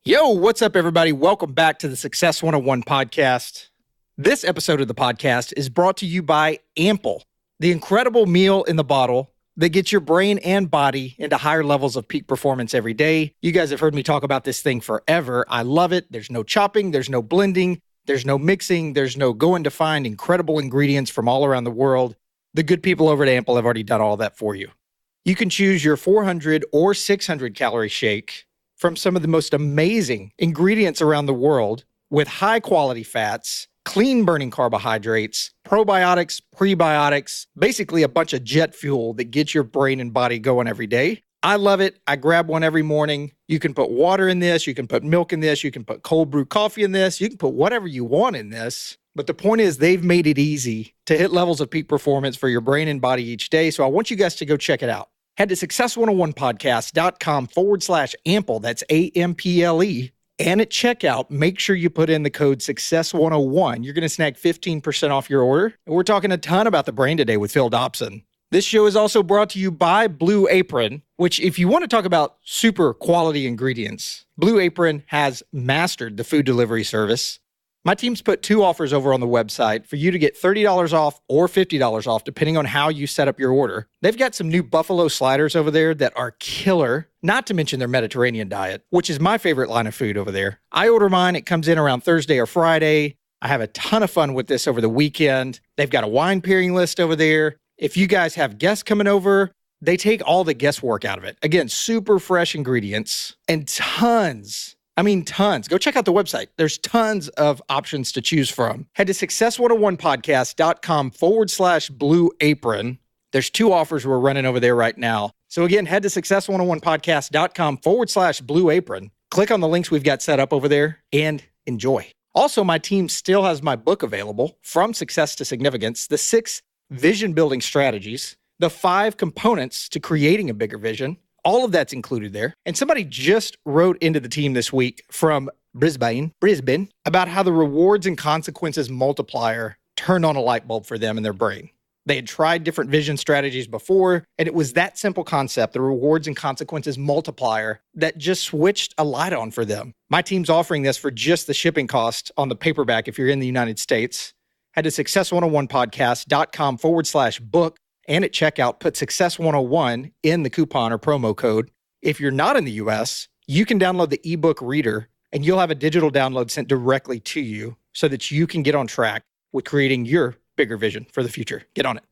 Yo, what's up, everybody? Welcome back to the Success 101 podcast. This episode of the podcast is brought to you by Ample, the incredible meal in the bottle that gets your brain and body into higher levels of peak performance every day. You guys have heard me talk about this thing forever. I love it. There's no chopping, there's no blending, there's no mixing, there's no going to find incredible ingredients from all around the world. The good people over at Ample have already done all that for you. You can choose your 400 or 600 calorie shake from some of the most amazing ingredients around the world with high quality fats, clean burning carbohydrates, probiotics, prebiotics, basically a bunch of jet fuel that gets your brain and body going every day. I love it. I grab one every morning. You can put water in this. You can put milk in this. You can put cold brew coffee in this. You can put whatever you want in this. But the point is they've made it easy to hit levels of peak performance for your brain and body each day. So I want you guys to go check it out. Head to success101podcast.com/ample. That's AMPLE. And at checkout, make sure you put in the code Success101. You're going to snag 15% off your order. And we're talking a ton about the brain today with Phil Dobson. This show is also brought to you by Blue Apron, which if you want to talk about super quality ingredients, Blue Apron has mastered the food delivery service. My team's put two offers over on the website for you to get $30 off or $50 off, depending on how you set up your order. They've got some new buffalo sliders over there that are killer, not to mention their Mediterranean diet, which is my favorite line of food over there. I order mine. It comes in around Thursday or Friday. I have a ton of fun with this over the weekend. They've got a wine pairing list over there. If you guys have guests coming over, they take all the guesswork out of it. Again, super fresh ingredients and tons. Go check out the website. There's tons of options to choose from. Head to success101podcast.com/Blue Apron. There's two offers we're running over there right now. So again, head to success101podcast.com/Blue Apron. Click on the links we've got set up over there and enjoy. Also, my team still has my book available, From Success to Significance, the 6 vision building strategies, the 5 components to creating a bigger vision. All of that's included there. And somebody just wrote into the team this week from Brisbane, about how the rewards and consequences multiplier turned on a light bulb for them in their brain. They had tried different vision strategies before, and it was that simple concept, the rewards and consequences multiplier, that just switched a light on for them. My team's offering this for just the shipping cost on the paperback if you're in the United States. Head to success101podcast.com/book. And at checkout, put Success101 in the coupon or promo code. If you're not in the US, you can download the ebook reader and you'll have a digital download sent directly to you so that you can get on track with creating your bigger vision for the future. Get on it.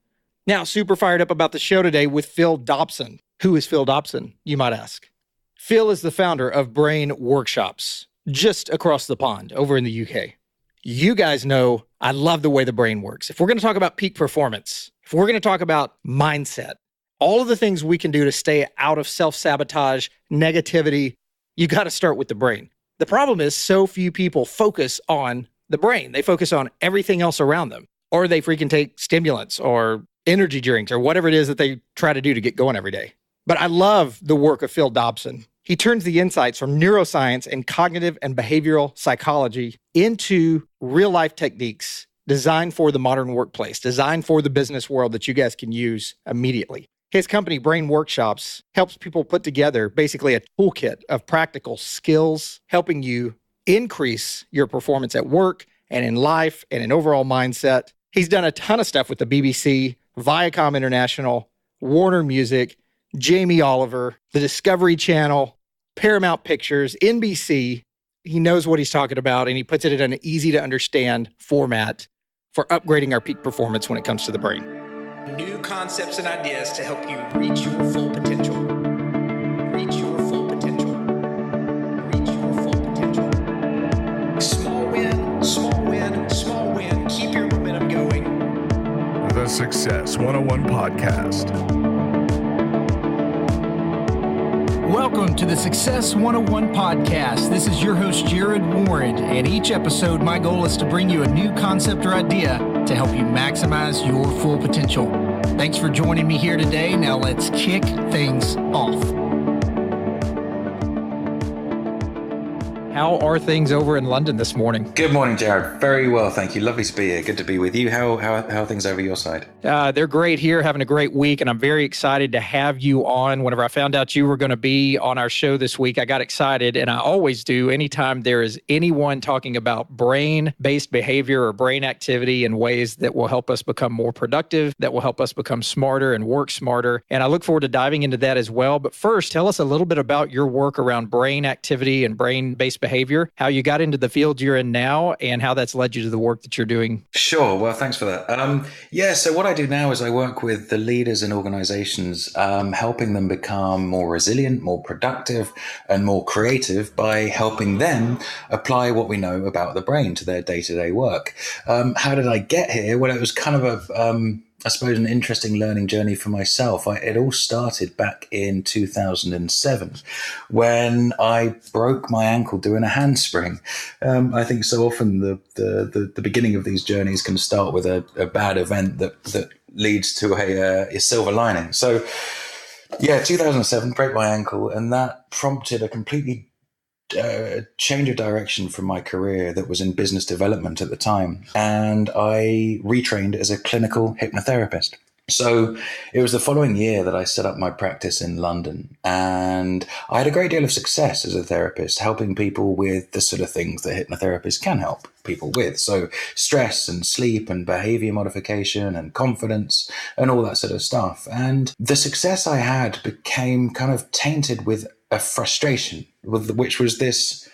Now, super fired up about the show today with Phil Dobson. Who is Phil Dobson, you might ask? Phil is the founder of BrainWorkshops, just across the pond over in the UK. You guys know I love the way the brain works. If we're going to talk about peak performance, if we're going to talk about mindset, all of the things we can do to stay out of self-sabotage, negativity, you got to start with the brain. The problem is so few people focus on the brain. They focus on everything else around them, or they freaking take stimulants or energy drinks or whatever it is that they try to do to get going every day. But I love the work of Phil Dobson. He turns the insights from neuroscience and cognitive and behavioral psychology into real-life techniques designed for the modern workplace, designed for the business world that you guys can use immediately. His company, BrainWorkshops, helps people put together basically a toolkit of practical skills, helping you increase your performance at work and in life and in overall mindset. He's done a ton of stuff with the BBC, Viacom International, Warner Music, Jamie Oliver, the Discovery Channel, Paramount Pictures, NBC. He knows what he's talking about, and he puts it in an easy-to-understand format for upgrading our peak performance when it comes to the brain. New concepts and ideas to help you reach your full potential. Reach your full potential. Reach your full potential. Small win, small win, small win. Keep your momentum going. The Success 101 Podcast. Welcome to the Success 101 Podcast. This is your host, Jared Warren, and each episode, my goal is to bring you a new concept or idea to help you maximize your full potential. Thanks for joining me here today. Now let's kick things off. How are things over in London this morning? Good morning, Jared. Very well, thank you. Lovely to be here. Good to be with you. How are things over your side? They're great here, having a great week, and I'm very excited to have you on. Whenever I found out you were going to be on our show this week, I got excited, and I always do anytime there is anyone talking about brain-based behavior or brain activity in ways that will help us become more productive, that will help us become smarter and work smarter. And I look forward to diving into that as well. But first, tell us a little bit about your work around brain activity and brain-based behavior, how you got into the field you're in now, and how that's led you to the work that you're doing. Sure. Well, thanks for that. So what I do now is I work with the leaders in organizations, helping them become more resilient, more productive, and more creative by helping them apply what we know about the brain to their day-to-day work. How did I get here? Well, it was kind of I suppose an interesting learning journey for myself. It all started back in 2007 when I broke my ankle doing a handspring. I think so often the beginning of these journeys can start with a bad event that leads to a silver lining. So, 2007, broke my ankle, and that prompted a completely change of direction from my career that was in business development at the time. And I retrained as a clinical hypnotherapist. So it was the following year that I set up my practice in London, and I had a great deal of success as a therapist, helping people with the sort of things that hypnotherapists can help people with. So stress and sleep and behavior modification and confidence and all that sort of stuff. And the success I had became kind of tainted with a frustration, which was this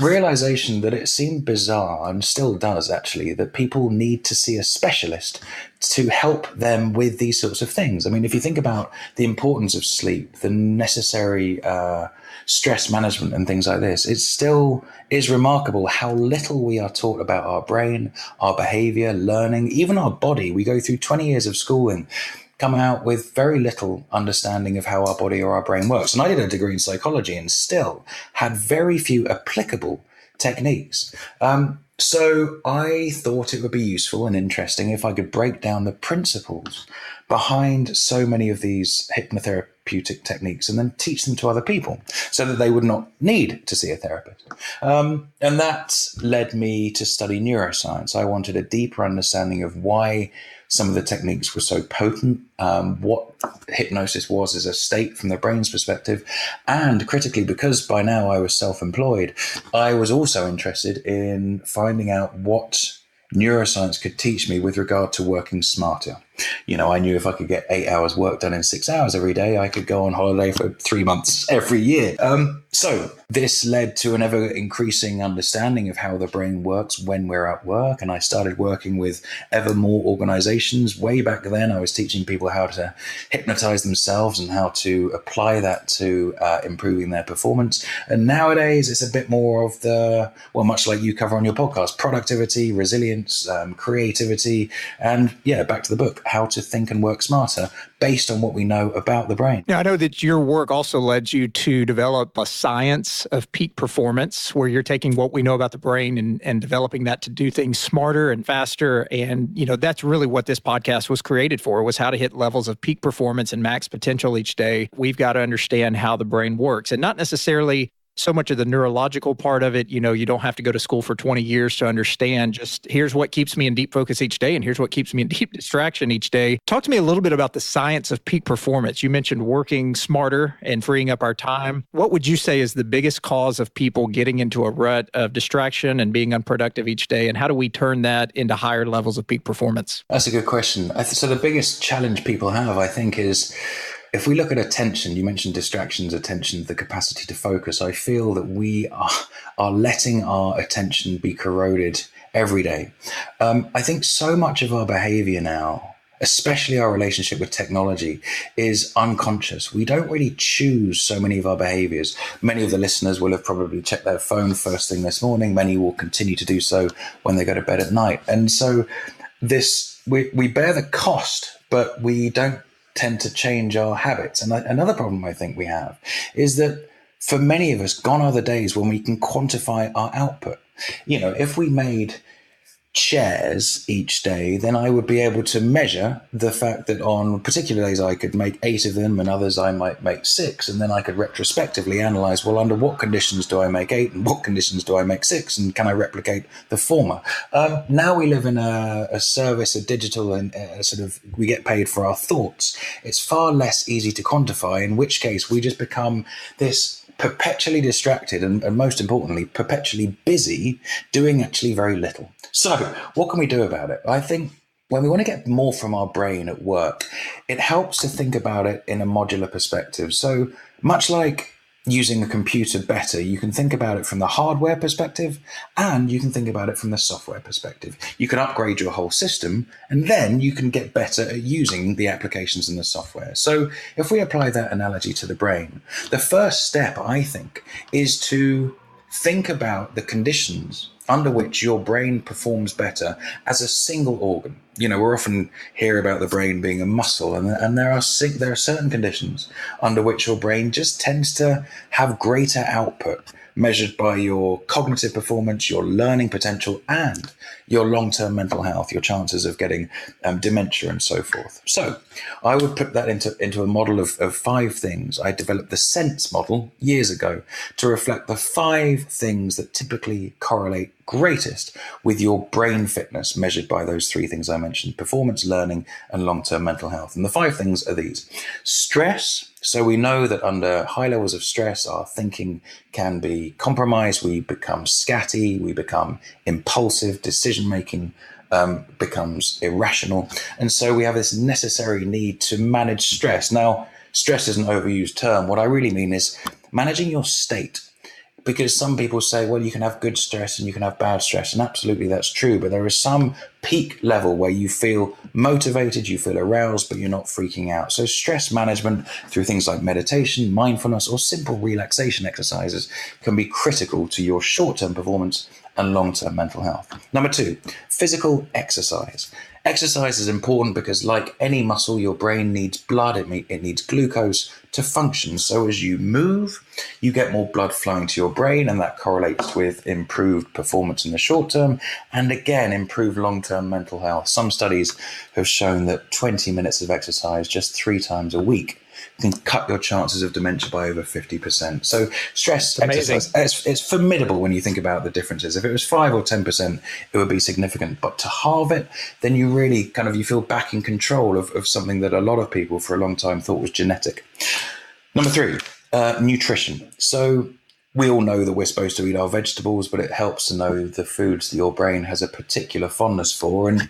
realization that it seemed bizarre, and still does actually, that people need to see a specialist to help them with these sorts of things. I mean, if you think about the importance of sleep, the necessary stress management and things like this, it still is remarkable how little we are taught about our brain, our behavior, learning, even our body. We go through 20 years of schooling, come out with very little understanding of how our body or our brain works. And I did a degree in psychology and still had very few applicable techniques. So I thought it would be useful and interesting if I could break down the principles behind so many of these hypnotherapeutic techniques and then teach them to other people so that they would not need to see a therapist. And that led me to study neuroscience. I wanted a deeper understanding of why some of the techniques were so potent, what hypnosis was as a state from the brain's perspective. And critically, because by now I was self-employed, I was also interested in finding out what neuroscience could teach me with regard to working smarter. You know, I knew if I could get 8 hours work done in 6 hours every day, I could go on holiday for 3 months every year. So this led to an ever increasing understanding of how the brain works when we're at work. And I started working with ever more organizations. Way back then, I was teaching people how to hypnotize themselves and how to apply that to improving their performance. And nowadays, it's a bit more of much like you cover on your podcast, productivity, resilience, creativity, and back to the book, how to think and work smarter based on what we know about the brain. Now, I know that your work also led you to develop a science of peak performance, where you're taking what we know about the brain and developing that to do things smarter and faster. And, that's really what this podcast was created for, was how to hit levels of peak performance and max potential each day. We've got to understand how the brain works, and not necessarily so much of the neurological part of it. You don't have to go to school for 20 years to understand. Just here's what keeps me in deep focus each day, and here's what keeps me in deep distraction each day. Talk to me a little bit about the science of peak performance. You mentioned working smarter and freeing up our time. What would you say is the biggest cause of people getting into a rut of distraction and being unproductive each day? And how do we turn that into higher levels of peak performance? That's a good question. So the biggest challenge people have, I think, is if we look at attention. You mentioned distractions, attention, the capacity to focus. I feel that we are letting our attention be corroded every day. I think so much of our behavior now, especially our relationship with technology, is unconscious. We don't really choose so many of our behaviors. Many of the listeners will have probably checked their phone first thing this morning. Many will continue to do so when they go to bed at night. And so we bear the cost, but we don't tend to change our habits. And another problem I think we have is that for many of us, gone are the days when we can quantify our output. If we made chairs each day, then I would be able to measure the fact that on particular days I could make 8 of them and others I might make 6. And then I could retrospectively analyze, well, under what conditions do I make 8 and what conditions do I make 6? And can I replicate the former? Now we live in a service, a digital, and we get paid for our thoughts. It's far less easy to quantify, in which case we just become this perpetually distracted and most importantly, perpetually busy doing actually very little. So what can we do about it? I think when we want to get more from our brain at work, it helps to think about it in a modular perspective. So much like using a computer better, you can think about it from the hardware perspective and you can think about it from the software perspective. You can upgrade your whole system and then you can get better at using the applications in the software. So if we apply that analogy to the brain, the first step, I think, is to think about the conditions under which your brain performs better as a single organ. You know, we're often hear about the brain being a muscle, and there are certain conditions under which your brain just tends to have greater output, measured by your cognitive performance, your learning potential, and your long-term mental health, your chances of getting dementia and so forth. So I would put that into a model of 5 things. I developed the SENSE model years ago to reflect the 5 things that typically correlate greatest with your brain fitness, measured by those 3 things I mentioned: performance, learning, and long-term mental health. And the 5 things are these. Stress. So we know that under high levels of stress, our thinking can be compromised. We become scatty, we become impulsive, decision-making becomes irrational. And so we have this necessary need to manage stress. Now, stress is an overused term. What I really mean is managing your state. Because some people say, well, you can have good stress and you can have bad stress. And absolutely that's true. But there is some peak level where you feel motivated, you feel aroused, but you're not freaking out. So stress management through things like meditation, mindfulness, or simple relaxation exercises can be critical to your short-term performance and long-term mental health. Number 2, physical exercise. Exercise is important because, like any muscle, your brain needs blood, it needs glucose to function. So as you move, you get more blood flowing to your brain, and that correlates with improved performance in the short term and, again, improved long-term mental health. Some studies have shown that 20 minutes of exercise just 3 times a week can cut your chances of dementia by over 50%. So stress exercise, it's formidable when you think about the differences. If it was 5 or 10%, it would be significant. But to halve it, then you really you feel back in control of something that a lot of people for a long time thought was genetic. Number 3, nutrition. So we all know that we're supposed to eat our vegetables, but it helps to know the foods that your brain has a particular fondness for. And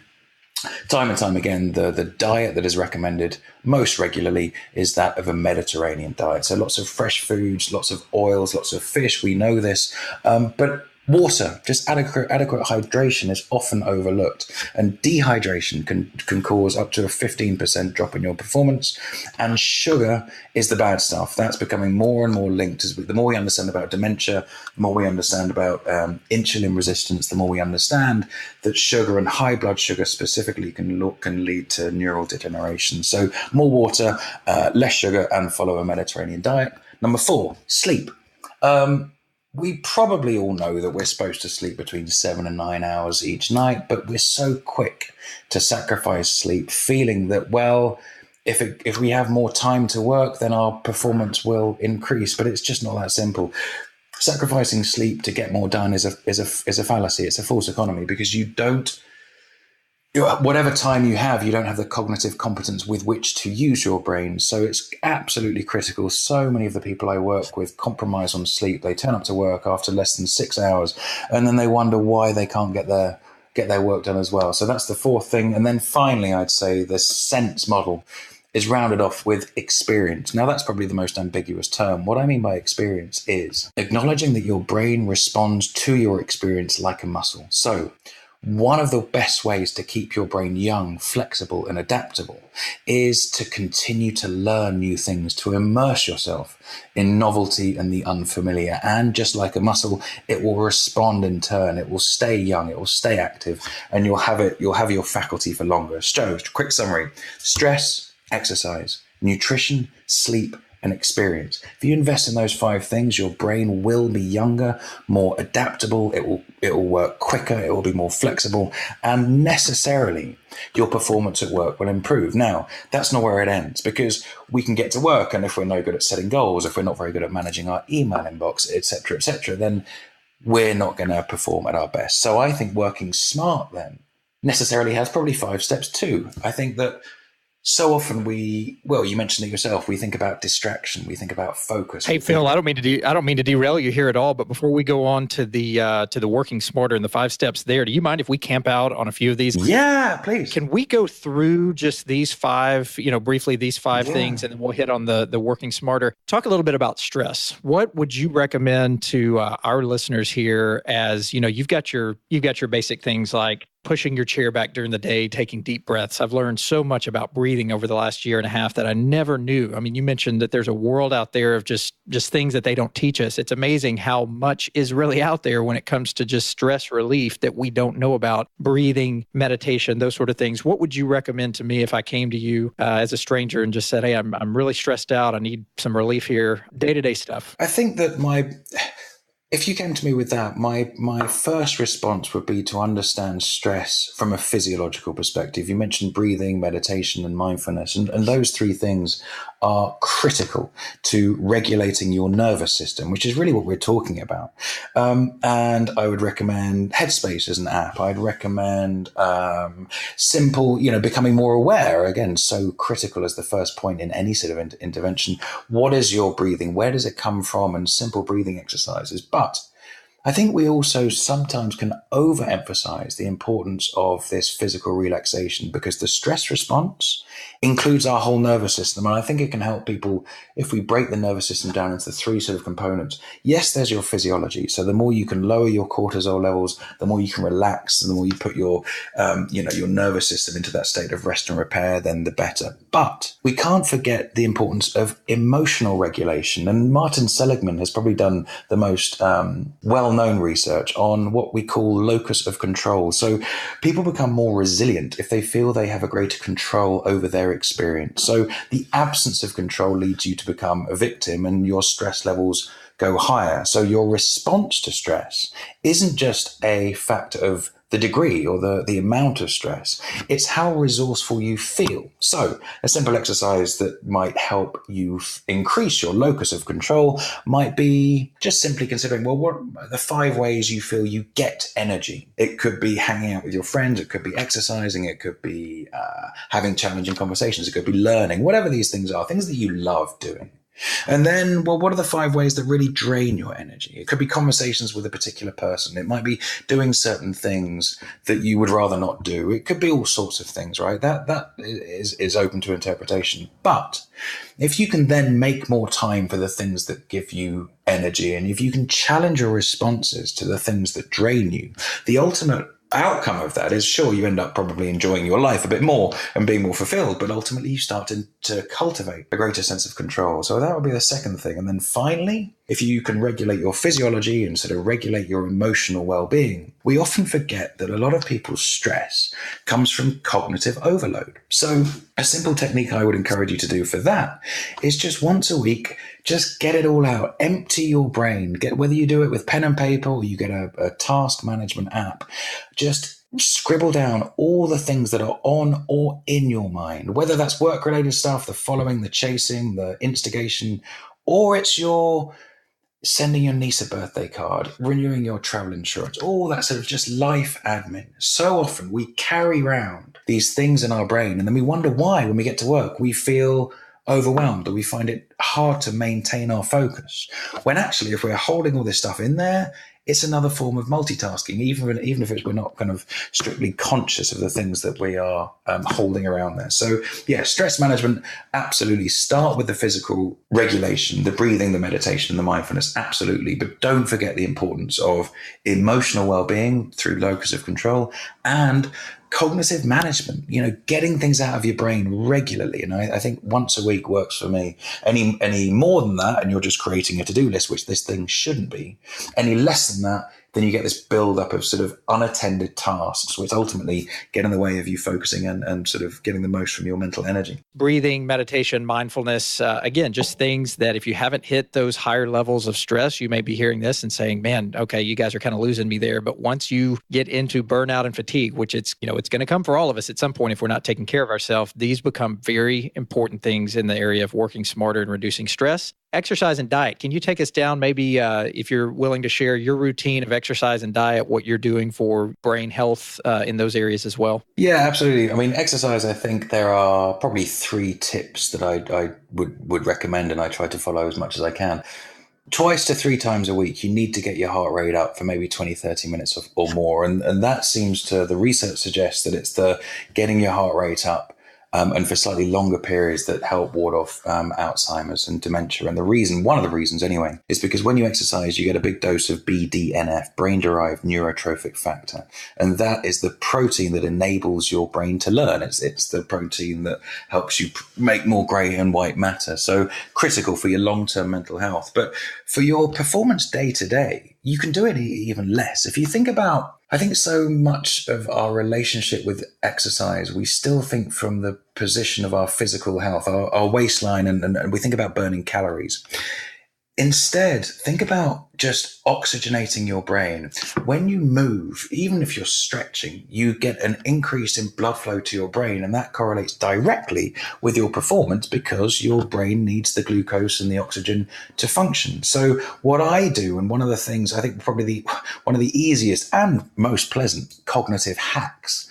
time and time again, the diet that is recommended most regularly is that of a Mediterranean diet. So lots of fresh foods, lots of oils, lots of fish. We know this, but water, just adequate hydration is often overlooked, and dehydration can cause up to a 15% drop in your performance. And sugar is the bad stuff. That's becoming more and more linked. The more we understand about dementia, the more we understand about insulin resistance, the more we understand that sugar and high blood sugar specifically can lead to neural degeneration. So more water, less sugar, and follow a Mediterranean diet. Number 4, sleep. We probably all know that we're supposed to sleep between 7 and 9 hours each night, but we're so quick to sacrifice sleep, feeling that, well, if we have more time to work, then our performance will increase. But it's just not that simple. Sacrificing sleep to get more done is a fallacy. It's a false economy, because whatever time you don't have the cognitive competence with which to use your brain. So it's absolutely critical. So many of the people I work with compromise on sleep. They turn up to work after less than 6 hours, and then they wonder why they can't get their work done as well. So that's the 4th thing. And then finally, I'd say the SENSE model is rounded off with experience. Now, that's probably the most ambiguous term. What I mean by experience is acknowledging that your brain responds to your experience like a muscle. So one of the best ways to keep your brain young, flexible, and adaptable is to continue to learn new things, to immerse yourself in novelty and the unfamiliar. And just like a muscle, it will respond in turn. It will stay young, it will stay active, and you'll have your faculty for longer. So, quick summary: stress, exercise, nutrition, sleep, and experience. If you invest in those 5 things, your brain will be younger, more adaptable. It will work quicker. It will be more flexible, and necessarily your performance at work will improve. Now, that's not where it ends, because we can get to work, and if we're no good at setting goals, if we're not very good at managing our email inbox, etc., then we're not going to perform at our best. So I think working smart then necessarily has probably 5 steps too. I think that so often you mentioned it yourself, we think about distraction, we think about focus. Hey, Phil, I don't mean to derail you here at all, but before we go on to the working smarter and the 5 steps there, do you mind if we camp out on a few of these? Yeah, please. Can we go through just these 5, briefly these 5 things, and then we'll hit on the working smarter. Talk a little bit about stress. What would you recommend to our listeners here as, you've got your basic things like pushing your chair back during the day, taking deep breaths. I've learned so much about breathing over the last year and a half that I never knew. I mean, you mentioned that there's a world out there of just things that they don't teach us. It's amazing how much is really out there when it comes to just stress relief that we don't know about. Breathing, meditation, those sort of things. What would you recommend to me if I came to you as a stranger and just said, hey, I'm really stressed out. I need some relief here. Day-to-day stuff. I think that if you came to me with that, my first response would be to understand stress from a physiological perspective. You mentioned breathing, meditation, and mindfulness, and those 3 things are critical to regulating your nervous system, which is really what we're talking about. And I would recommend Headspace as an app. I'd recommend simple, becoming more aware, again, so critical as the first point in any sort of intervention. What is your breathing? Where does it come from? And simple breathing exercises. But I think we also sometimes can overemphasize the importance of this physical relaxation, because the stress response includes our whole nervous system. And I think it can help people if we break the nervous system down into 3 sort of components. Yes, there's your physiology. So the more you can lower your cortisol levels, the more you can relax, and the more you put your nervous system into that state of rest and repair, then the better. But we can't forget the importance of emotional regulation. And Martin Seligman has probably done the most well-known research on what we call locus of control. So people become more resilient if they feel they have a greater control over their experience. So the absence of control leads you to become a victim, and your stress levels go higher. So your response to stress isn't just a factor of the degree or the amount of stress. It's how resourceful you feel. So a simple exercise that might help you increase your locus of control might be just simply considering, well, what are the 5 ways you feel you get energy? It could be hanging out with your friends. It could be exercising. It could be having challenging conversations. It could be learning, whatever these things are, things that you love doing. And then, well, what are the 5 ways that really drain your energy? It could be conversations with a particular person. It might be doing certain things that you would rather not do. It could be all sorts of things, right? That is open to interpretation. But if you can then make more time for the things that give you energy, and if you can challenge your responses to the things that drain you, the ultimate outcome of that is, sure, you end up probably enjoying your life a bit more and being more fulfilled, but ultimately you start to cultivate a greater sense of control. So that would be the second thing. And then finally, if you can regulate your physiology and sort of regulate your emotional well-being, we often forget that a lot of people's stress comes from cognitive overload. So a simple technique I would encourage you to do for that is just once a week, just get it all out. Empty your brain. Whether you do it with pen and paper or you get a task management app, just scribble down all the things that are on or in your mind, whether that's work-related stuff, the following, the chasing, the instigation, or it's your sending your niece a birthday card, renewing your travel insurance, all that sort of just life admin. So often we carry around these things in our brain, and then we wonder why when we get to work we feel overwhelmed or we find it hard to maintain our focus. When actually, if we're holding all this stuff in there, it's another form of multitasking, even if we're not kind of strictly conscious of the things that we are holding around there. So yeah, stress management, absolutely. Start with the physical regulation, the breathing, the meditation, the mindfulness, absolutely. But don't forget the importance of emotional well-being through locus of control and cognitive management, getting things out of your brain regularly. And I think once a week works for me. Any more than that, and you're just creating a to-do list, which this thing shouldn't be. Any less than that, then you get this build-up of sort of unattended tasks, which ultimately get in the way of you focusing and sort of getting the most from your mental energy. Breathing, meditation, mindfulness, again, just things that if you haven't hit those higher levels of stress, you may be hearing this and saying, man, okay, you guys are kind of losing me there. But once you get into burnout and fatigue, which it's going to come for all of us at some point if we're not taking care of ourselves, these become very important things in the area of working smarter and reducing stress. Exercise and diet. Can you take us down maybe if you're willing to share your routine of exercise and diet, what you're doing for brain health in those areas as well? Yeah, absolutely. I mean, exercise, I think there are probably 3 tips that I would recommend, and I try to follow as much as I can. Twice to 3 times a week, you need to get your heart rate up for maybe 20, 30 minutes or more. And that seems to, the research suggests that it's the getting your heart rate up and for slightly longer periods that help ward off Alzheimer's and dementia. And one of the reasons anyway, is because when you exercise, you get a big dose of BDNF, brain-derived neurotrophic factor. And that is the protein that enables your brain to learn. It's the protein that helps you make more grey and white matter. So critical for your long-term mental health. But for your performance day to day, you can do it even less. If you think about, I think so much of our relationship with exercise, we still think from the position of our physical health, our waistline, and we think about burning calories. Instead, think about just oxygenating your brain. When you move, even if you're stretching, you get an increase in blood flow to your brain, and that correlates directly with your performance because your brain needs the glucose and the oxygen to function. So what I do, and one of the things I think probably one of the easiest and most pleasant cognitive hacks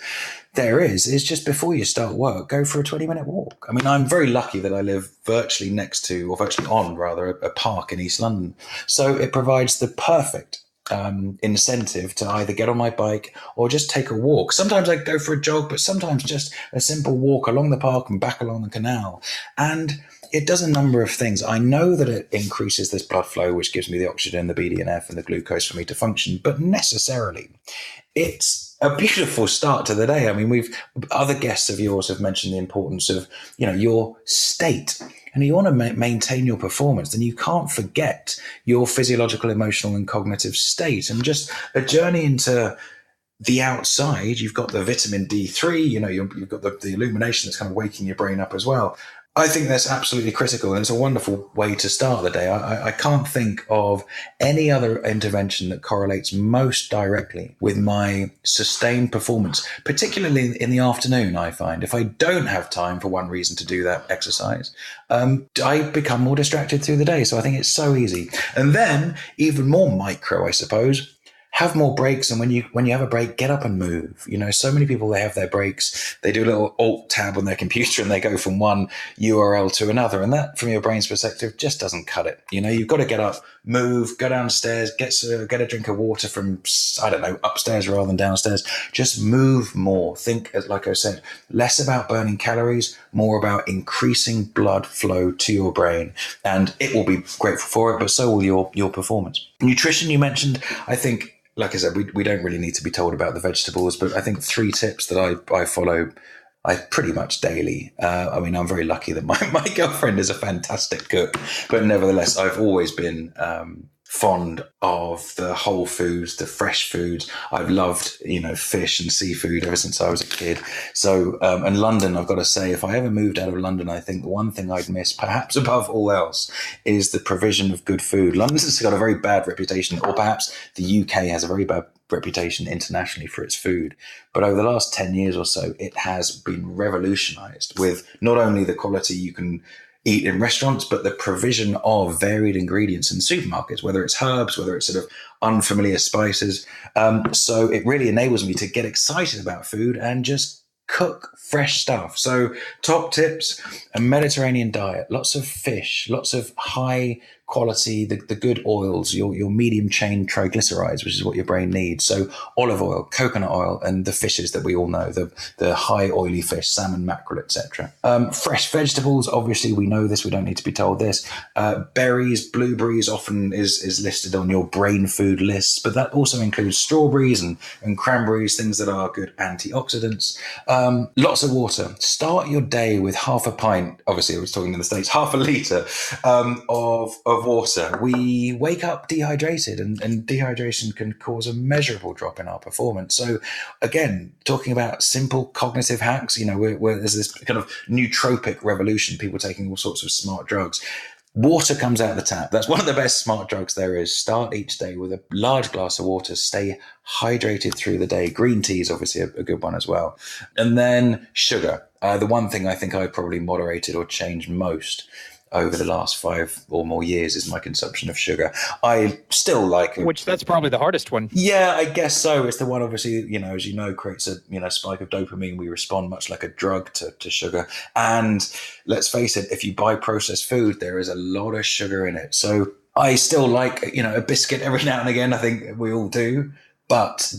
there is just before you start work, go for a 20-minute walk. I mean, I'm very lucky that I live virtually next to, or virtually on rather, a park in East London. So it provides the perfect incentive to either get on my bike or just take a walk. Sometimes I go for a jog, but sometimes just a simple walk along the park and back along the canal. And it does a number of things. I know that it increases this blood flow, which gives me the oxygen, the BDNF, and the glucose for me to function, but necessarily it's a beautiful start to the day. I mean, other guests of yours have mentioned the importance of, your state. And you want to maintain your performance, then you can't forget your physiological, emotional, and cognitive state. And just a journey into the outside, you've got the vitamin D3, you've got the illumination that's kind of waking your brain up as well. I think that's absolutely critical, and it's a wonderful way to start the day. I can't think of any other intervention that correlates most directly with my sustained performance, particularly in the afternoon. I find if I don't have time for one reason to do that exercise, I become more distracted through the day. So I think it's so easy. And then even more micro, I suppose, have more breaks. And when you have a break, get up and move. So many people, they have their breaks, they do a little alt tab on their computer and they go from one URL to another. And that, from your brain's perspective, just doesn't cut it. You've got to get up, move, go downstairs, get a drink of water from, upstairs rather than downstairs. Just move more. Think, like I said, less about burning calories, more about increasing blood flow to your brain. And it will be grateful for it, but so will your performance. Nutrition, you mentioned, I think, like I said, we don't really need to be told about the vegetables, but I think 3 tips that I follow pretty much daily. I'm very lucky that my girlfriend is a fantastic cook, but nevertheless, I've always been fond of the whole foods, the fresh foods. I've loved, fish and seafood ever since I was a kid. So, and London, I've got to say, if I ever moved out of London, I think the one thing I'd miss, perhaps above all else, is the provision of good food. London's got a very bad reputation, or perhaps the UK has a very bad reputation internationally for its food. But over the last 10 years or so, it has been revolutionized with not only the quality you can eat in restaurants, but the provision of varied ingredients in supermarkets, whether it's herbs, whether it's sort of unfamiliar spices. So it really enables me to get excited about food and just cook fresh stuff. So top tips, a Mediterranean diet, lots of fish, lots of high quality, the good oils, your medium chain triglycerides, which is what your brain needs. So olive oil, coconut oil, and the fishes that we all know, the high oily fish, salmon, mackerel, etc. Fresh vegetables, obviously we know this, we don't need to be told this. Berries, blueberries often is listed on your brain food lists, but that also includes strawberries and cranberries, things that are good antioxidants. Lots of water. Start your day with half a pint, obviously I was talking in the States, half a litre of of water, we wake up dehydrated, and dehydration can cause a measurable drop in our performance. So again, talking about simple cognitive hacks, there's this kind of nootropic revolution, people taking all sorts of smart drugs. Water comes out the tap. That's one of the best smart drugs there is. Start each day with a large glass of water. Stay hydrated through the day. Green tea is obviously a good one as well. And then sugar. The one thing I think I probably moderated or changed most over the last 5 or more years is my consumption of sugar. I still like it. Which that's probably the hardest one. Yeah, I guess so. It's the one, obviously, as you know, creates a spike of dopamine. We respond much like a drug to sugar. And let's face it, if you buy processed food, there is a lot of sugar in it. So I still like, a biscuit every now and again. I think we all do. But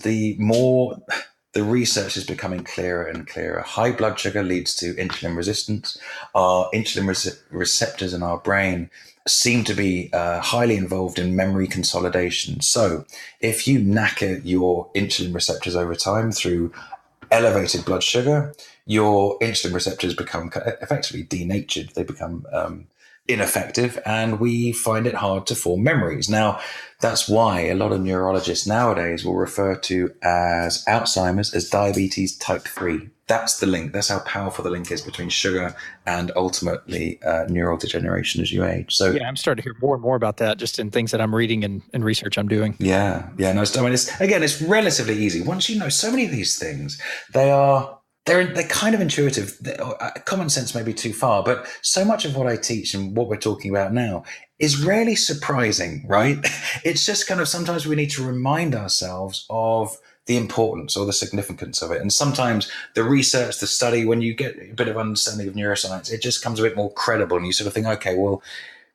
the research is becoming clearer and clearer. High blood sugar leads to insulin resistance. Our insulin receptors in our brain seem to be highly involved in memory consolidation. So if you knacker your insulin receptors over time through elevated blood sugar, your insulin receptors become effectively denatured. They become ineffective, and we find it hard to form memories. Now, that's why a lot of neurologists nowadays will refer to as Alzheimer's as diabetes type 3. That's the link. That's how powerful the link is between sugar and ultimately neural degeneration as you age. So yeah, I'm starting to hear more and more about that just in things that I'm reading and research I'm doing. Yeah. No, it's relatively easy. Once you know so many of these things, they're kind of intuitive. Common sense may be too far, but so much of what I teach and what we're talking about now is really surprising, right? It's just kind of sometimes we need to remind ourselves of the importance or the significance of it. And sometimes the research, the study, when you get a bit of understanding of neuroscience, it just comes a bit more credible, and you sort of think, okay, well,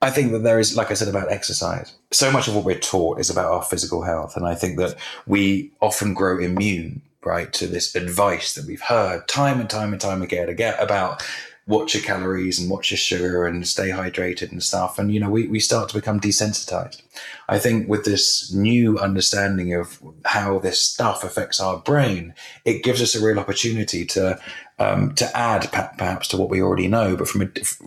I think that there is, like I said about exercise, so much of what we're taught is about our physical health. And I think that we often grow immune, right, to this advice that we've heard time and time again about watch your calories and watch your sugar and stay hydrated and stuff. And, we start to become desensitized. I think with this new understanding of how this stuff affects our brain, it gives us a real opportunity to add perhaps to what we already know, but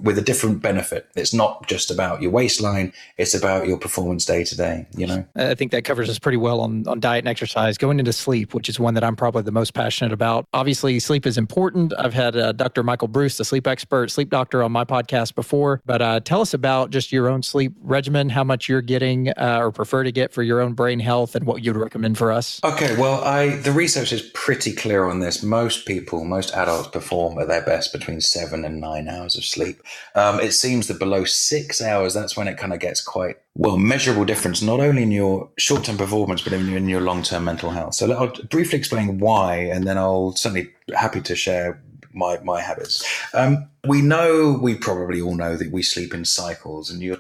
with a different benefit. It's not just about your waistline; it's about your performance day to day. I think that covers us pretty well on diet and exercise. Going into sleep, which is one that I'm probably the most passionate about. Obviously, sleep is important. I've had Dr. Michael Bruce, the sleep expert, sleep doctor, on my podcast before. But tell us about just your own sleep regimen, how much you're getting or prefer to get for your own brain health, and what you'd recommend for us. Okay, well, the research is pretty clear on this. Most adults perform at their best between 7 and 9 hours of sleep. It seems that below 6 hours, that's when it kind of gets quite, measurable difference, not only in your short-term performance, but in your long-term mental health. So I'll briefly explain why, and then I'll certainly happy to share my habits. We probably all know that we sleep in cycles, and your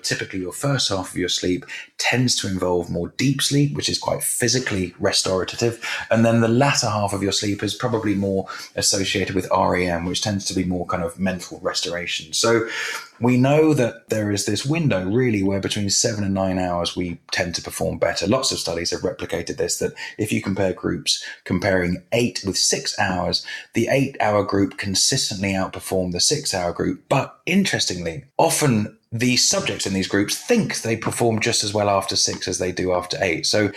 first half of your sleep tends to involve more deep sleep, which is quite physically restorative. And then the latter half of your sleep is probably more associated with REM, which tends to be more kind of mental restoration. So we know that there is this window really where between 7 and 9 hours we tend to perform better. Lots of studies have replicated this, that if you compare groups comparing 8 with 6 hours, the 8-hour group consistently outperformed the 6-hour group. But interestingly, often the subjects in these groups think they perform just as well after 6 as they do after 8. So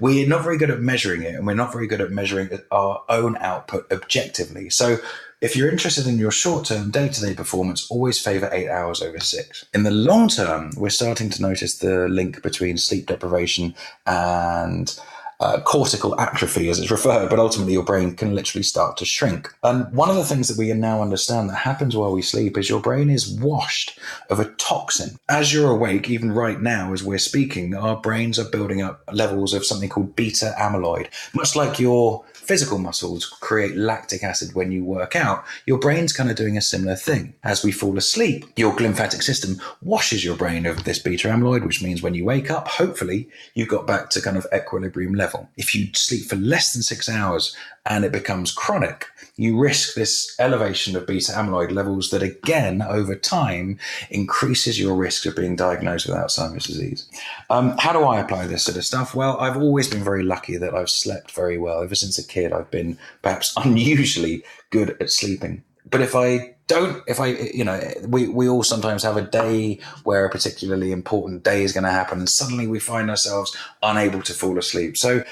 we're not very good at measuring it, and we're not very good at measuring our own output objectively. So if you're interested in your short-term day-to-day performance, always favor 8 hours over 6. In the long term, we're starting to notice the link between sleep deprivation and cortical atrophy, as it's referred, but ultimately your brain can literally start to shrink. And one of the things that we now understand that happens while we sleep is your brain is washed of a toxin. As you're awake, even right now as we're speaking, our brains are building up levels of something called beta amyloid. Much like your physical muscles create lactic acid when you work out, your brain's kind of doing a similar thing. As we fall asleep, your lymphatic system washes your brain of this beta amyloid, which means when you wake up, hopefully you've got back to kind of equilibrium level. If you sleep for less than 6 hours and it becomes chronic, you risk this elevation of beta amyloid levels that again, over time, increases your risk of being diagnosed with Alzheimer's disease. How do I apply this sort of stuff? Well, I've always been very lucky that I've slept very well. Ever since a kid, I've been perhaps unusually good at sleeping. But if I we all sometimes have a day where a particularly important day is going to happen, and suddenly we find ourselves unable to fall asleep. So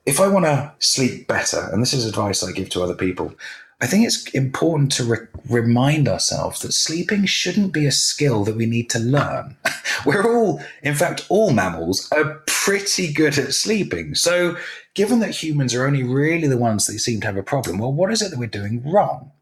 if I want to sleep better, and this is advice I give to other people, I think it's important to remind ourselves that sleeping shouldn't be a skill that we need to learn. In fact, all mammals are pretty good at sleeping. So given that humans are only really the ones that seem to have a problem, well, what is it that we're doing wrong?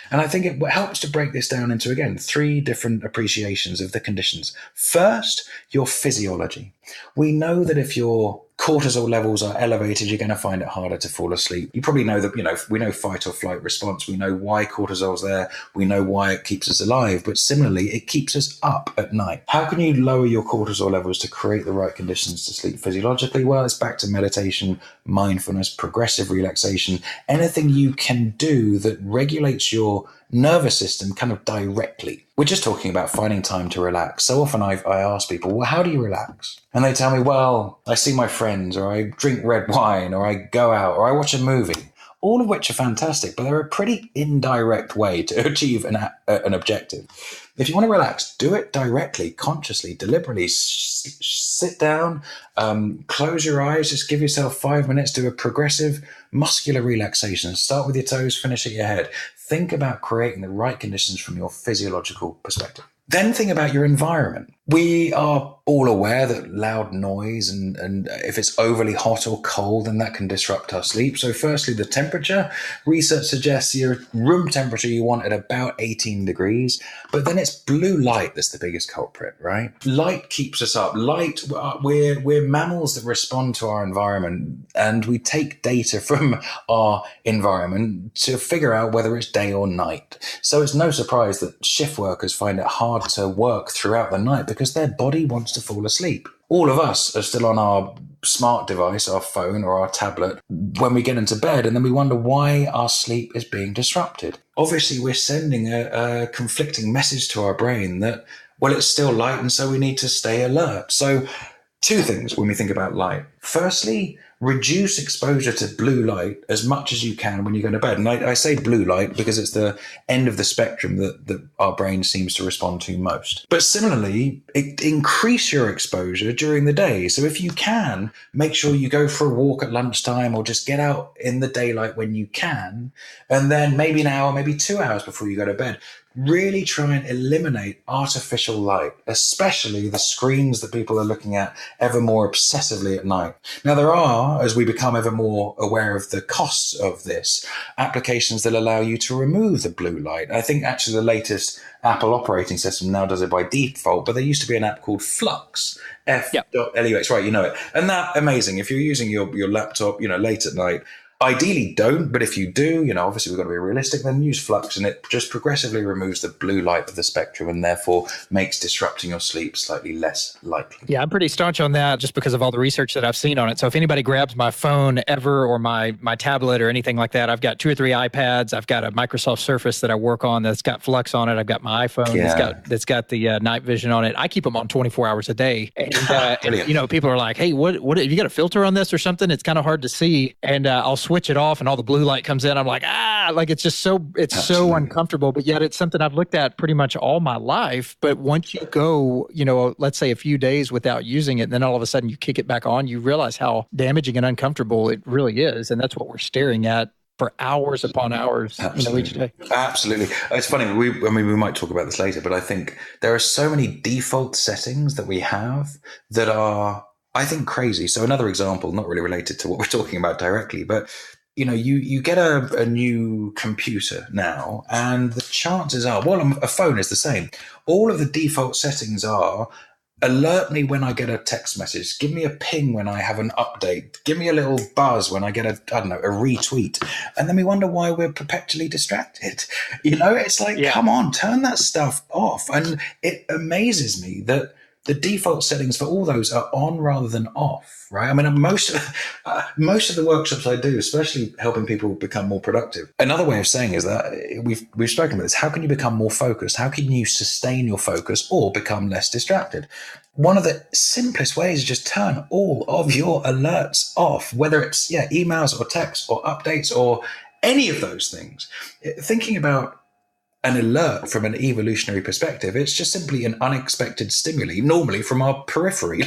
And I think it helps to break this down into, again, 3 different appreciations of the conditions. First, your physiology. We know that if your cortisol levels are elevated, you're going to find it harder to fall asleep. You probably know that, we know fight or flight response. We know why cortisol's there. We know why it keeps us alive. But similarly, it keeps us up at night. How can you lower your cortisol levels to create the right conditions to sleep physiologically? Well, it's back to meditation, mindfulness, progressive relaxation, anything you can do that regulates your nervous system kind of directly. We're just talking about finding time to relax. So often I ask people, well, how do you relax? And they tell me, well, I see my friends, or I drink red wine, or I go out, or I watch a movie, all of which are fantastic, but they're a pretty indirect way to achieve an objective. If you want to relax, do it directly, consciously, deliberately. Sit down, close your eyes, just give yourself 5 minutes, do a progressive muscular relaxation. Start with your toes, finish at your head. Think about creating the right conditions from your physiological perspective. Then think about your environment. We are all aware that loud noise and if it's overly hot or cold, then that can disrupt our sleep. So firstly, the temperature. Research suggests your room temperature you want at about 18 degrees, but then it's blue light that's the biggest culprit, right? Light keeps us up. Light, we're mammals that respond to our environment, and we take data from our environment to figure out whether it's day or night. So it's no surprise that shift workers find it hard to work throughout the night because their body wants to fall asleep. All of us are still on our smart device, our phone or our tablet, when we get into bed, and then we wonder why our sleep is being disrupted. Obviously, we're sending a conflicting message to our brain that, well, it's still light, and so we need to stay alert. So 2 things when we think about light. Firstly, reduce exposure to blue light as much as you can when you go to bed. And I say blue light because it's the end of the spectrum that our brain seems to respond to most. But similarly, increase your exposure during the day. So if you can, make sure you go for a walk at lunchtime or just get out in the daylight when you can. And then maybe an hour, maybe 2 hours before you go to bed, really try and eliminate artificial light, especially the screens that people are looking at ever more obsessively at night. Now, there are, as we become ever more aware of the costs of this, applications that allow you to remove the blue light. I think actually the latest Apple operating system now does it by default, but there used to be an app called Flux, F.lux, right, you know it. And that, amazing. If you're using your laptop, late at night, ideally don't, but if you do, obviously we've got to be realistic, then use Flux, and it just progressively removes the blue light of the spectrum and therefore makes disrupting your sleep slightly less likely. Yeah, I'm pretty staunch on that just because of all the research that I've seen on it. So if anybody grabs my phone ever or my tablet or anything like that, I've got 2 or 3 iPads. I've got a Microsoft Surface that I work on that's got Flux on it. I've got my iPhone that's got the night vision on it. I keep them on 24 hours a day. And people are like, hey, what have you got a filter on this or something? It's kind of hard to see. And I'll switch it off and all the blue light comes in. I'm like, it's just so uncomfortable, but yet it's something I've looked at pretty much all my life. But once you go, let's say a few days without using it, then all of a sudden you kick it back on, you realize how damaging and uncomfortable it really is. And that's what we're staring at for hours upon hours, each day. Absolutely. It's funny. We might talk about this later, but I think there are so many default settings that we have that are, I think, crazy. So another example, not really related to what we're talking about directly, but you get a new computer now, and the chances are, a phone is the same. All of the default settings are alert me when I get a text message, give me a ping when I have an update, give me a little buzz when I get a retweet. And then we wonder why we're perpetually distracted. It's like, Come on, turn that stuff off. And it amazes me that the default settings for all those are on rather than off, right? I mean, most of the workshops I do, especially helping people become more productive. Another way of saying is that we've spoken about this. How can you become more focused? How can you sustain your focus or become less distracted? One of the simplest ways is just turn all of your alerts off, whether it's emails or texts or updates or any of those things. Thinking about an alert from an evolutionary perspective. It's just simply an unexpected stimuli, normally from our periphery.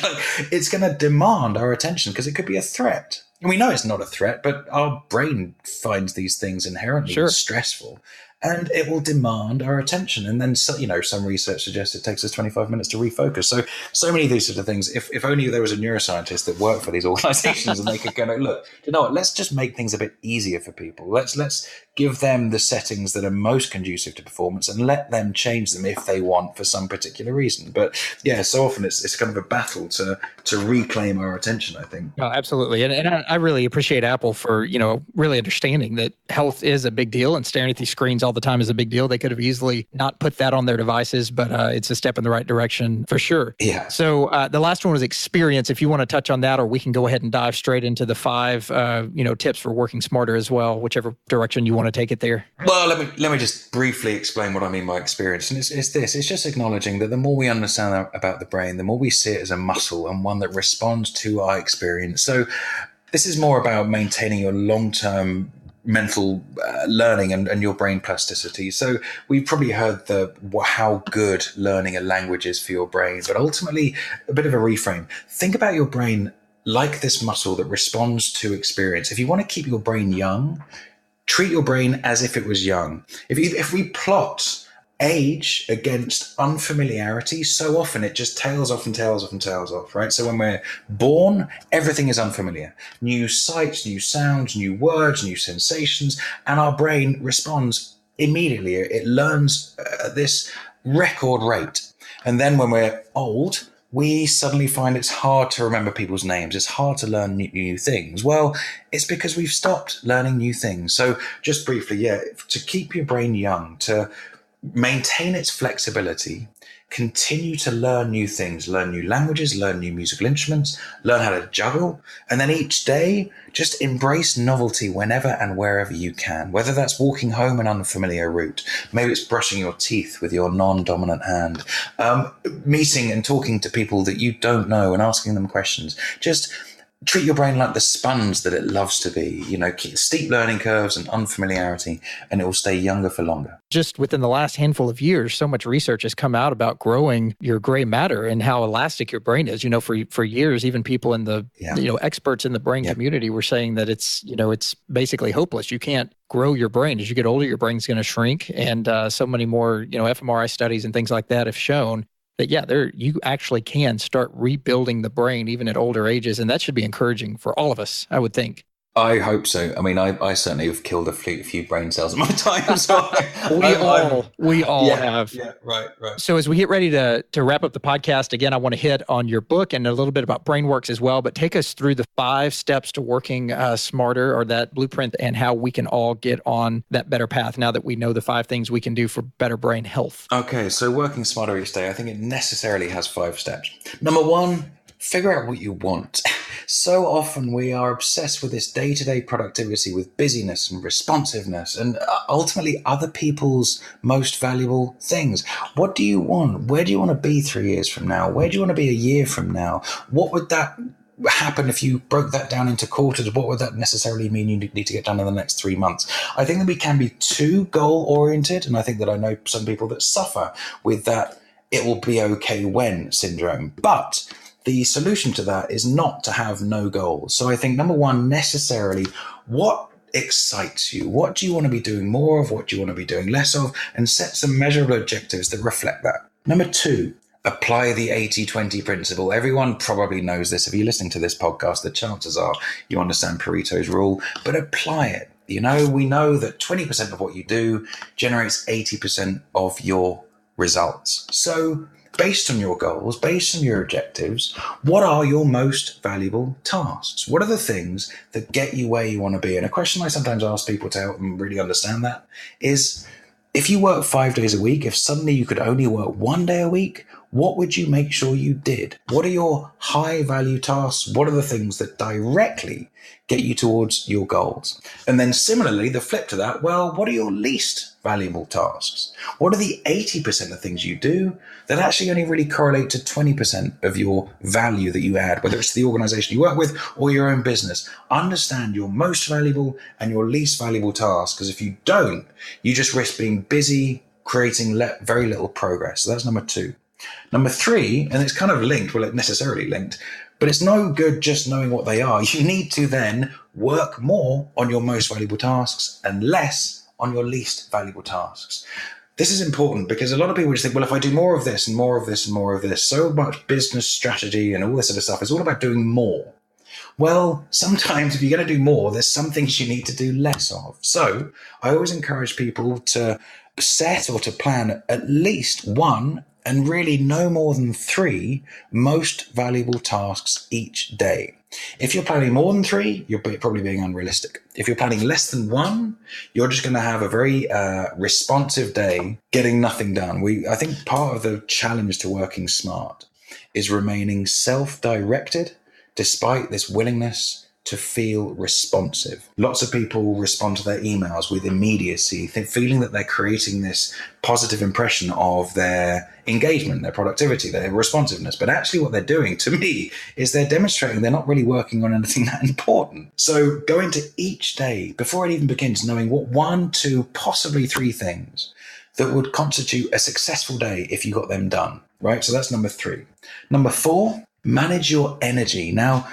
It's going to demand our attention because it could be a threat. And we know it's not a threat, but our brain finds these things inherently stressful. And it will demand our attention. And then, some research suggests it takes us 25 minutes to refocus. So many of these sort of things, if only there was a neuroscientist that worked for these organizations and they could go, look, you know what, let's just make things a bit easier for people. Let's give them the settings that are most conducive to performance and let them change them if they want for some particular reason. But yeah, so often it's kind of a battle to reclaim our attention, I think. Oh, absolutely. And I really appreciate Apple for, really understanding that health is a big deal and staring at these screens all the time is a big deal. They could have easily not put that on their devices, but it's a step in the right direction for sure. Yeah. So the last one was experience. If you want to touch on that, or we can go ahead and dive straight into the 5, tips for working smarter as well, whichever direction you want to take it there. Well, let me just briefly explain what I mean by experience. And it's just acknowledging that the more we understand about the brain, the more we see it as a muscle and one that responds to our experience. So this is more about maintaining your long-term mental learning and your brain plasticity. So we've probably heard how good learning a language is for your brain, but ultimately a bit of a reframe. Think about your brain like this muscle that responds to experience. If you want to keep your brain young, treat your brain as if it was young. If we plot age against unfamiliarity, so often it just tails off and tails off and tails off, right? So when we're born, everything is unfamiliar. New sights, new sounds, new words, new sensations, and our brain responds immediately. It learns at this record rate. And then when we're old, we suddenly find it's hard to remember people's names. It's hard to learn new things. Well, it's because we've stopped learning new things. So just briefly, to keep your brain young, to maintain its flexibility, continue to learn new things, learn new languages, learn new musical instruments, learn how to juggle, and then each day just embrace novelty whenever and wherever you can, whether that's walking home an unfamiliar route, maybe it's brushing your teeth with your non-dominant hand, meeting and talking to people that you don't know and asking them questions. Just treat your brain like the sponge that it loves to be, steep learning curves and unfamiliarity, and it will stay younger for longer. Just within the last handful of years, so much research has come out about growing your gray matter and how elastic your brain is. For years, even people in the, experts in the brain community were saying that it's basically hopeless. You can't grow your brain. As you get older, your brain's going to shrink. And so many more, fMRI studies and things like that have shown that, you actually can start rebuilding the brain even at older ages. And that should be encouraging for all of us, I would think. I hope so. I mean, I certainly have killed a few brain cells in my time. So we all have. Yeah, right. So as we get ready to wrap up the podcast, again, I want to hit on your book and a little bit about BrainWorks as well, but take us through the 5 steps to working smarter, or that blueprint, and how we can all get on that better path now that we know the 5 things we can do for better brain health. Okay, so working smarter each day, I think it necessarily has 5 steps. Number 1, figure out what you want. So often we are obsessed with this day-to-day productivity, with busyness and responsiveness, and ultimately other people's most valuable things. What do you want? Where do you want to be 3 years from now? Where do you want to be a year from now? What would that happen if you broke that down into quarters? What would that necessarily mean you need to get done in the next 3 months? I think that we can be too goal-oriented, and I think that I know some people that suffer with that "it will be okay when" syndrome. But the solution to that is not to have no goals. So I think number 1, necessarily, what excites you? What do you want to be doing more of? What do you want to be doing less of? And set some measurable objectives that reflect that. Number 2, apply the 80-20 principle. Everyone probably knows this. If you're listening to this podcast, the chances are you understand Pareto's rule, but apply it. We know that 20% of what you do generates 80% of your results. So based on your goals, based on your objectives, what are your most valuable tasks? What are the things that get you where you want to be? And a question I sometimes ask people to help them really understand that is, if you work 5 days a week, if suddenly you could only work 1 day a week, what would you make sure you did? What are your high value tasks? What are the things that directly get you towards your goals? And then similarly, the flip to that, what are your least valuable tasks? What are the 80% of things you do that actually only really correlate to 20% of your value that you add, whether it's the organization you work with or your own business? Understand your most valuable and your least valuable tasks, because if you don't, you just risk being busy creating very little progress. So that's number 2. Number 3, and it's kind of linked, well, it necessarily linked, but it's no good just knowing what they are. You need to then work more on your most valuable tasks and less on your least valuable tasks. This is important because a lot of people just think, well, if I do more of this and more of this and more of this, so much business strategy and all this sort of stuff, it's all about doing more. Well, sometimes if you're going to do more, there's some things you need to do less of. So I always encourage people to set or to plan at least 1 and really no more than 3 most valuable tasks each day. If you're planning more than 3, you're probably being unrealistic. If you're planning less than 1, you're just going to have a very responsive day getting nothing done. I think part of the challenge to working smart is remaining self-directed despite this willingness to feel responsive. Lots of people respond to their emails with immediacy, feeling that they're creating this positive impression of their engagement, their productivity, their responsiveness. But actually what they're doing, to me, is they're demonstrating they're not really working on anything that important. So go into each day, before it even begins, knowing what 1, 2, possibly 3 things that would constitute a successful day if you got them done, right? So that's number 3. Number 4, manage your energy. Now,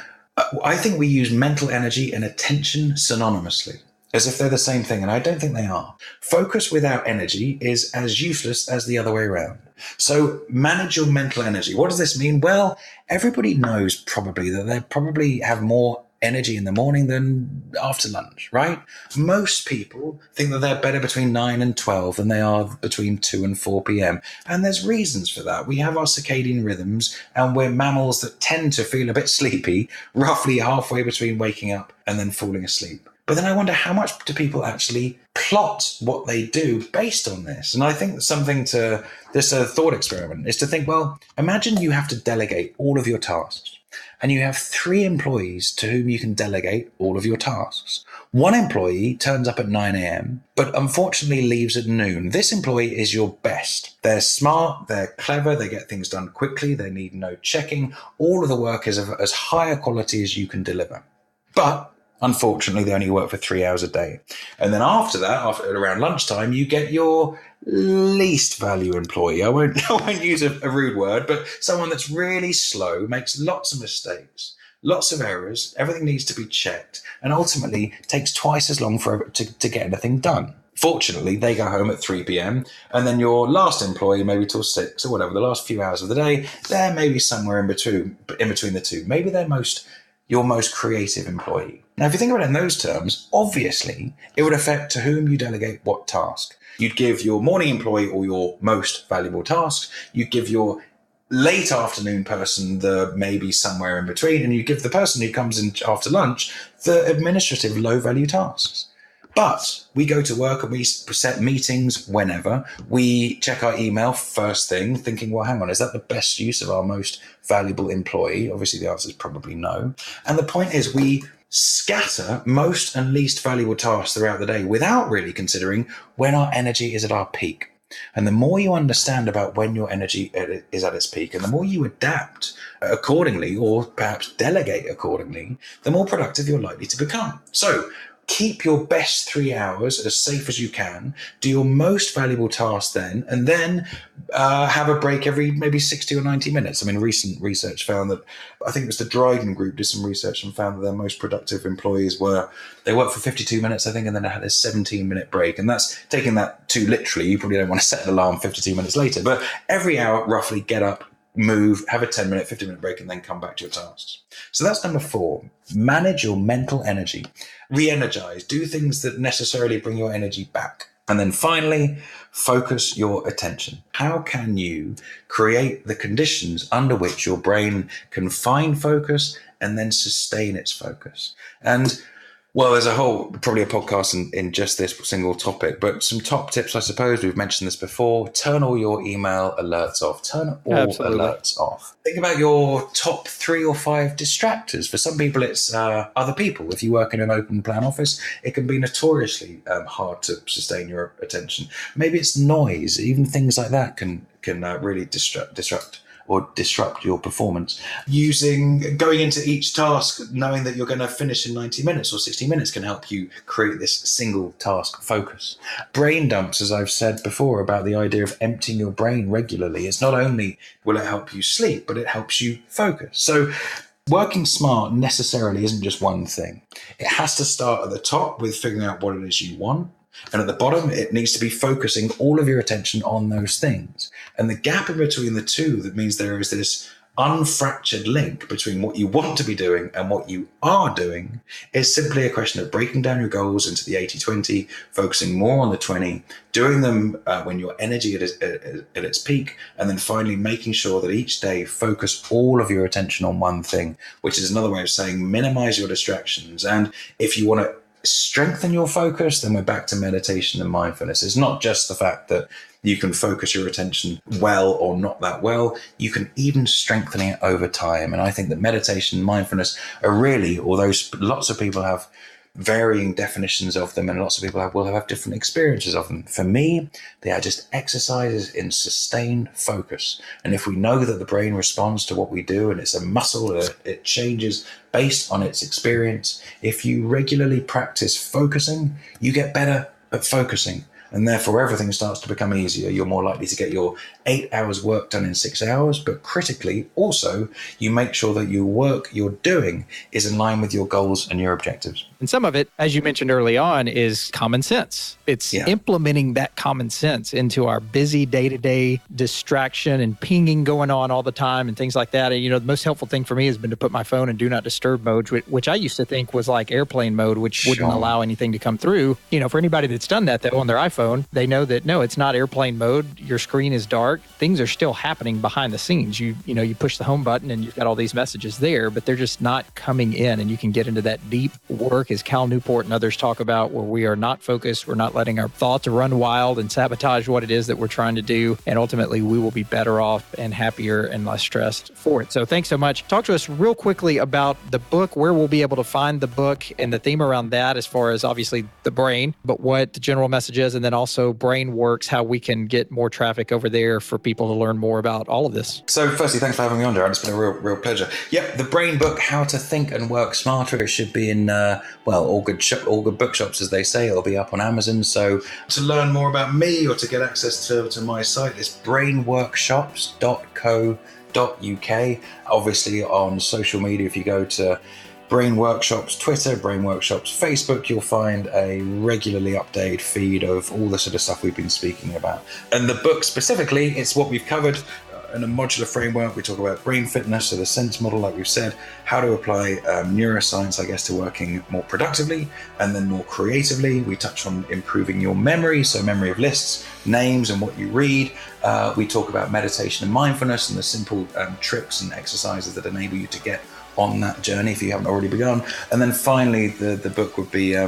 I think we use mental energy and attention synonymously, as if they're the same thing, and I don't think they are. Focus without energy is as useless as the other way around. So manage your mental energy. What does this mean? Well, everybody knows probably that they probably have more energy in the morning than after lunch, right? Most people think that they're better between 9 and 12 than they are between 2 and 4 p.m. And there's reasons for that. We have our circadian rhythms, and we're mammals that tend to feel a bit sleepy, roughly halfway between waking up and then falling asleep. But then I wonder, how much do people actually plot what they do based on this? And I think that something to this thought experiment is to think, well, imagine you have to delegate all of your tasks. And you have 3 employees to whom you can delegate all of your tasks. 1 employee turns up at 9 a.m., but unfortunately leaves at noon. This employee is your best. They're smart, they're clever, they get things done quickly, they need no checking. All of the work is of as high a quality as you can deliver. But unfortunately, they only work for 3 hours a day. And then after that, around lunchtime, you get your least value employee. I won't use a rude word, but someone that's really slow, makes lots of mistakes, lots of errors, everything needs to be checked, and ultimately takes twice as long to get anything done. Fortunately, they go home at 3 p.m. and then your last employee, maybe till 6 or whatever, the last few hours of the day, they're maybe somewhere in between the two. Maybe they're your most creative employee. Now, if you think about it in those terms, obviously, it would affect to whom you delegate what task. You'd give your morning employee all your most valuable tasks. You'd give your late afternoon person the maybe somewhere in between, and you give the person who comes in after lunch the administrative low value tasks. But we go to work and we set meetings whenever. We check our email first thing, thinking, well, hang on, is that the best use of our most valuable employee? Obviously, the answer is probably no. And the point is, we scatter most and least valuable tasks throughout the day without really considering when our energy is at our peak. And the more you understand about when your energy is at its peak, and the more you adapt accordingly, or perhaps delegate accordingly, the more productive you're likely to become. So keep your best 3 hours as safe as you can, do your most valuable task then, and then have a break every maybe 60 or 90 minutes. I mean, recent research found that, I think it was the Dryden Group did some research and found that their most productive employees they worked for 52 minutes, I think, and then they had a 17-minute break. And that's taking that too literally. You probably don't want to set an alarm 52 minutes later, but every hour, roughly get up, move, have a 10-minute, 15-minute break, and then come back to your tasks. So that's number 4. Manage your mental energy. Re-energize. Do things that necessarily bring your energy back. And then finally, focus your attention. How can you create the conditions under which your brain can find focus and then sustain its focus? And well, there's probably a podcast in just this single topic, but some top tips, I suppose. We've mentioned this before. Turn all your email alerts off. Turn all alerts off. Think about your top 3 or 5 distractors. For some people, it's other people. If you work in an open plan office, it can be notoriously hard to sustain your attention. Maybe it's noise. Even things like that can really disrupt or disrupt your performance. Going into each task, knowing that you're going to finish in 90 minutes or 60 minutes can help you create this single task focus. Brain dumps, as I've said before, about the idea of emptying your brain regularly. It's not only will it help you sleep, but it helps you focus. So working smart necessarily isn't just one thing. It has to start at the top with figuring out what it is you want. And at the bottom, it needs to be focusing all of your attention on those things. And the gap in between the two, that means there is this unfractured link between what you want to be doing and what you are doing, is simply a question of breaking down your goals into the 80-20, focusing more on the 20, doing them when your energy at its peak, and then finally making sure that each day focus all of your attention on one thing, which is another way of saying minimize your distractions. And if you want to strengthen your focus, then we're back to meditation and mindfulness. It's not just the fact that you can focus your attention well or not that well. You can even strengthen it over time. And I think that meditation and mindfulness are really, although lots of people have varying definitions of them and lots of people will have different experiences of them. For me, they are just exercises in sustained focus. And if we know that the brain responds to what we do and it's a muscle, it changes based on its experience. If you regularly practice focusing, you get better at focusing. And therefore, everything starts to become easier. You're more likely to get your 8 hours work done in 6 hours. But critically, also, you make sure that your work you're doing is in line with your goals and your objectives. And some of it, as you mentioned early on, is common sense. It's implementing that common sense into our busy day-to-day distraction and pinging going on all the time and things like that. And, the most helpful thing for me has been to put my phone in do not disturb mode, which I used to think was like airplane mode, which wouldn't allow anything to come through. For anybody that's done that, though, on their iPhone, they know that, no, it's not airplane mode. Your screen is dark. Things are still happening behind the scenes. You push the home button and you've got all these messages there, but they're just not coming in. And you can get into that deep work, as Cal Newport and others talk about, where we are not focused. We're not letting our thoughts run wild and sabotage what it is that we're trying to do. And ultimately, we will be better off and happier and less stressed for it. So thanks so much. Talk to us real quickly about the book, where we'll be able to find the book and the theme around that, as far as obviously the brain, but what the general message is, and then also BrainWorks, how we can get more traffic over there for people to learn more about all of this. So firstly, thanks for having me on, Darren. It's been a real pleasure. Yep, the Brain book, How to Think and Work Smarter. It should be in, all good bookshops, as they say. It'll be up on Amazon. So to learn more about me or to get access to my site, it's brainworkshops.co.uk. Obviously on social media, if you go to BrainWorkshops Twitter, BrainWorkshops Facebook, you'll find a regularly updated feed of all the sort of stuff we've been speaking about. And the book specifically, it's what we've covered in a modular framework. We talk about brain fitness, so the sense model, like we've said, how to apply neuroscience, I guess, to working more productively and then more creatively. We touch on improving your memory, so memory of lists, names, and what you read. We talk about meditation and mindfulness and the simple tricks and exercises that enable you to get on that journey if you haven't already begun. And then finally, the book would be, I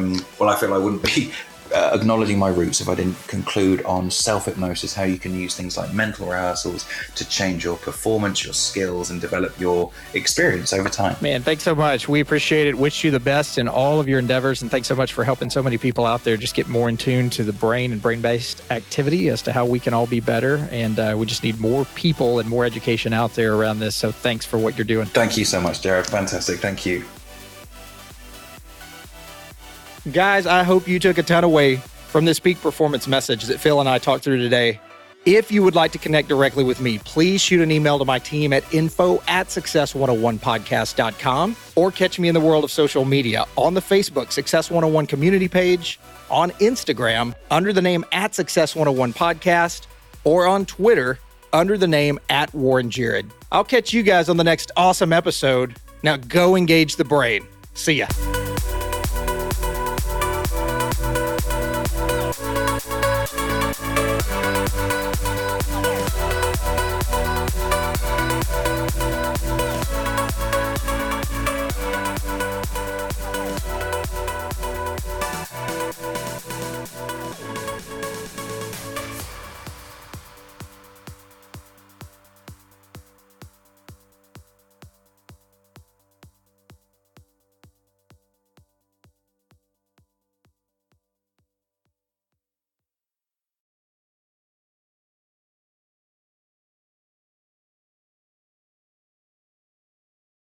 feel I wouldn't be acknowledging my roots if I didn't conclude on self-hypnosis, how you can use things like mental rehearsals to change your performance, your skills, and develop your experience over time. Man, thanks so much. We appreciate it. Wish you the best in all of your endeavors. And thanks so much for helping so many people out there just get more in tune to the brain and brain-based activity as to how we can all be better. And we just need more people and more education out there around this. So thanks for what you're doing. Thank you so much, Jared. Fantastic. Thank you. Guys, I hope you took a ton away from this peak performance message that Phil and I talked through today. If you would like to connect directly with me, please shoot an email to my team at info@success101podcast.com or catch me in the world of social media on the Facebook Success 101 community page, on Instagram under the name @Success101podcast, or on Twitter under the name @WarrenJared. I'll catch you guys on the next awesome episode. Now go engage the brain. See ya.